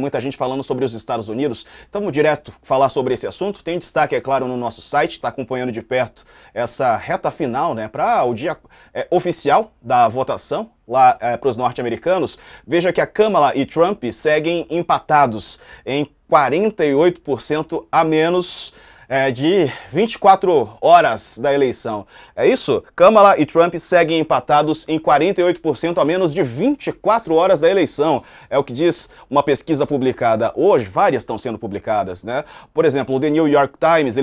Muita gente falando sobre os Estados Unidos. Então, vamos direto falar sobre esse assunto. Tem destaque, é claro, no nosso site, está acompanhando de perto essa reta final, né, para o dia oficial da votação lá para os norte-americanos. Veja que a Kamala e Trump seguem empatados em 48% a menos de 24 horas da eleição. É isso? Kamala e Trump seguem empatados em 48% a menos de 24 horas da eleição. É o que diz uma pesquisa publicada hoje. Várias estão sendo publicadas, né? Por exemplo, o The New York Times,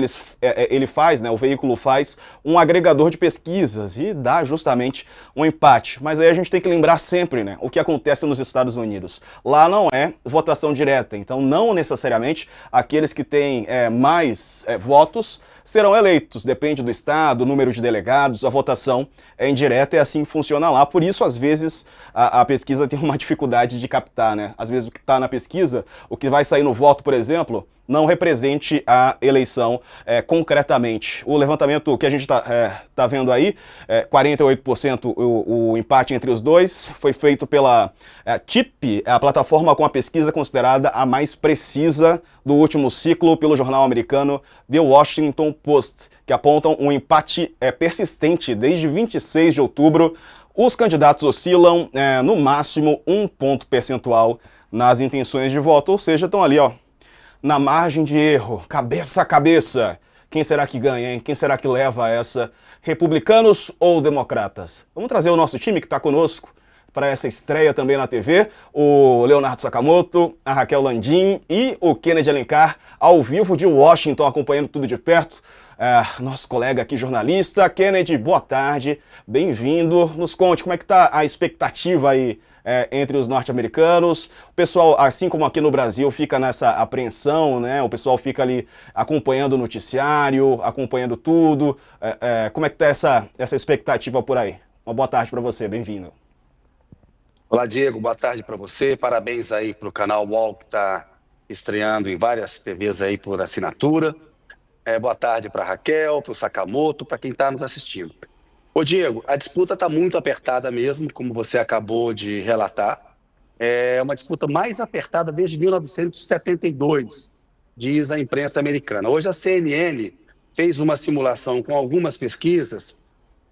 ele faz, né, o veículo faz um agregador de pesquisas e dá justamente um empate. Mas aí a gente tem que lembrar sempre, né, o que acontece nos Estados Unidos. Lá não é votação direta, então não necessariamente aqueles que têm mais votos serão eleitos, depende do estado, do número de delegados, a votação é indireta e assim funciona lá. Por isso, às vezes, a pesquisa tem uma dificuldade de captar, né? Às vezes o que está na pesquisa, o que vai sair no voto, por exemplo, não represente a eleição concretamente. O levantamento que a gente tá vendo aí, 48% o empate entre os dois, foi feito pela TIP, a plataforma com a pesquisa considerada a mais precisa do último ciclo pelo jornal americano The Washington Post, que apontam um empate persistente desde 26 de outubro. Os candidatos oscilam no máximo 1 ponto percentual nas intenções de voto, ou seja, estão ali, ó, na margem de erro, cabeça a cabeça. Quem será que ganha, hein? Quem será que leva essa? Republicanos ou democratas? Vamos trazer o nosso time que está conosco para essa estreia também na TV, o Leonardo Sakamoto, a Raquel Landim e o Kennedy Alencar, ao vivo de Washington, acompanhando tudo de perto. Nosso colega aqui, jornalista. Kennedy, boa tarde, bem-vindo. Nos conte como é que está a expectativa aí entre os norte-americanos. O pessoal, assim como aqui no Brasil, fica nessa apreensão, né? O pessoal fica ali acompanhando o noticiário, acompanhando tudo. Como é que está essa expectativa por aí? Uma boa tarde para você, bem-vindo. Olá, Diego, boa tarde para você. Parabéns aí para o canal UOL, que está estreando em várias TVs aí por assinatura. Boa tarde para a Raquel, para o Sakamoto, para quem está nos assistindo. Ô, Diego, a disputa está muito apertada mesmo, como você acabou de relatar. É uma disputa mais apertada desde 1972, diz a imprensa americana. Hoje a CNN fez uma simulação com algumas pesquisas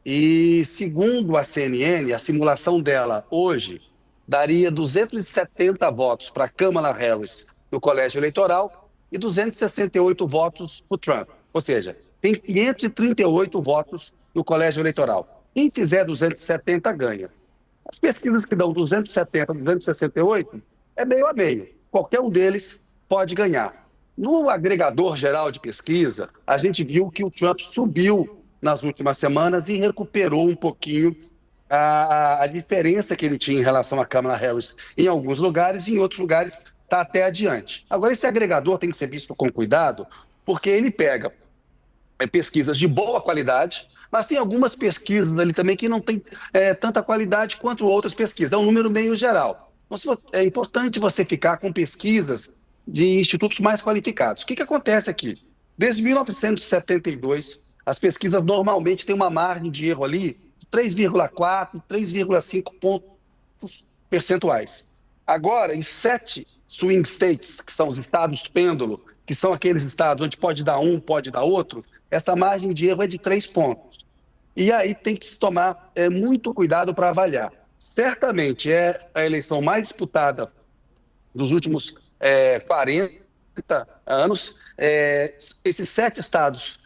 e, segundo a CNN, a simulação dela hoje daria 270 votos para Kamala Harris no colégio eleitoral e 268 votos para o Trump. Ou seja, tem 538 votos no colégio eleitoral. Quem fizer 270 ganha. As pesquisas que dão 270, 268 é meio a meio. Qualquer um deles pode ganhar. No agregador geral de pesquisa, a gente viu que o Trump subiu nas últimas semanas e recuperou um pouquinho a diferença que ele tinha em relação a Kamala Harris em alguns lugares, e em outros lugares está até adiante. Agora, esse agregador tem que ser visto com cuidado, porque ele pega pesquisas de boa qualidade, mas tem algumas pesquisas ali também que não tem tanta qualidade quanto outras pesquisas. É um número meio geral. Então, é importante você ficar com pesquisas de institutos mais qualificados. O que acontece aqui? Desde 1972, as pesquisas normalmente têm uma margem de erro ali de 3,4, 3,5 pontos percentuais. Agora, em 7 swing states, que são os estados pêndulo, que são aqueles estados onde pode dar um, pode dar outro, essa margem de erro é de 3 pontos. E aí tem que se tomar muito cuidado para avaliar. Certamente é a eleição mais disputada dos últimos 40 anos. Esses 7 estados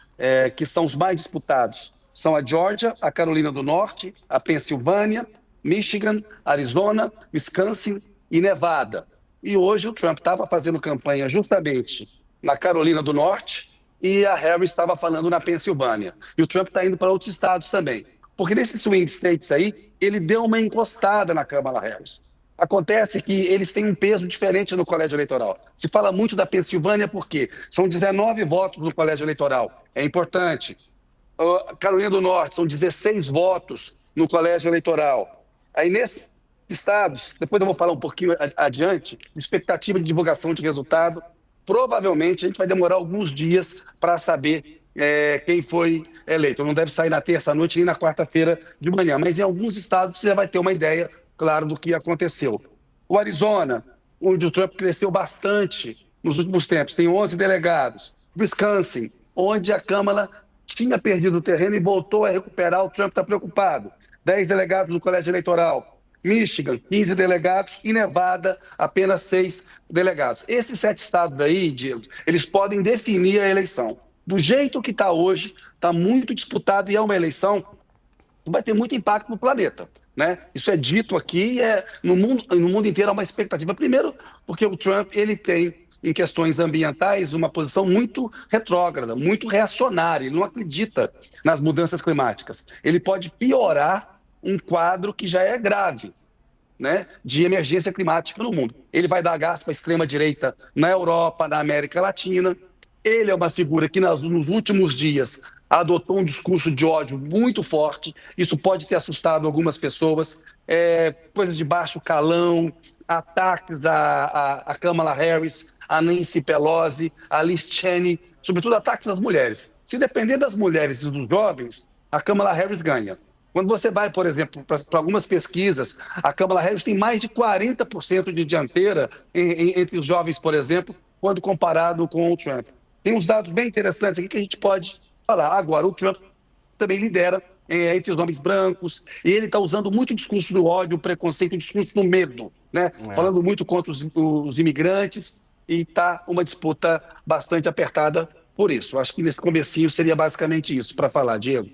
que são os mais disputados são a Geórgia, a Carolina do Norte, a Pensilvânia, Michigan, Arizona, Wisconsin e Nevada. E hoje o Trump estava fazendo campanha justamente na Carolina do Norte e a Harris estava falando na Pensilvânia. E o Trump está indo para outros estados também. Porque nesses swing states aí, ele deu uma encostada na Kamala Harris. Acontece que eles têm um peso diferente no colégio eleitoral. Se fala muito da Pensilvânia porque são 19 votos no colégio eleitoral. É importante. A Carolina do Norte são 16 votos no colégio eleitoral. Aí nesses estados, depois eu vou falar um pouquinho adiante, expectativa de divulgação de resultado, provavelmente a gente vai demorar alguns dias para saber quem foi eleito. Não deve sair na terça-noite nem na quarta-feira de manhã, mas em alguns estados você já vai ter uma ideia, claro, do que aconteceu. O Arizona onde o Trump cresceu bastante nos últimos tempos, tem 11 delegados. Wisconsin, onde a Câmara tinha perdido o terreno e voltou a recuperar, o Trump está preocupado. 10 delegados no colégio eleitoral. Michigan, 15 delegados, e Nevada, apenas 6 delegados. Esses 7 estados aí, Diego, eles podem definir a eleição. Do jeito que está hoje, está muito disputado e é uma eleição que vai ter muito impacto no planeta. Né? Isso é dito aqui, no mundo inteiro há uma expectativa. Primeiro, porque o Trump ele tem, em questões ambientais, uma posição muito retrógrada, muito reacionária. Ele não acredita nas mudanças climáticas. Ele pode piorar um quadro que já é grave, né, de emergência climática no mundo. Ele vai dar gás para a extrema-direita na Europa, na América Latina. Ele é uma figura que nos últimos dias adotou um discurso de ódio muito forte. Isso pode ter assustado algumas pessoas. Coisas de baixo calão, ataques a Kamala Harris, a Nancy Pelosi, a Liz Cheney, sobretudo ataques às mulheres. Se depender das mulheres e dos jovens, a Kamala Harris ganha. Quando você vai, por exemplo, para algumas pesquisas, a Kamala Harris tem mais de 40% de dianteira entre os jovens, por exemplo, quando comparado com o Trump. Tem uns dados bem interessantes aqui que a gente pode falar. Agora, o Trump também lidera entre os homens brancos, e ele está usando muito o discurso do ódio, o preconceito, o discurso do medo, né? Falando muito contra os imigrantes, e está uma disputa bastante apertada por isso. Acho que nesse comecinho seria basicamente isso para falar, Diego.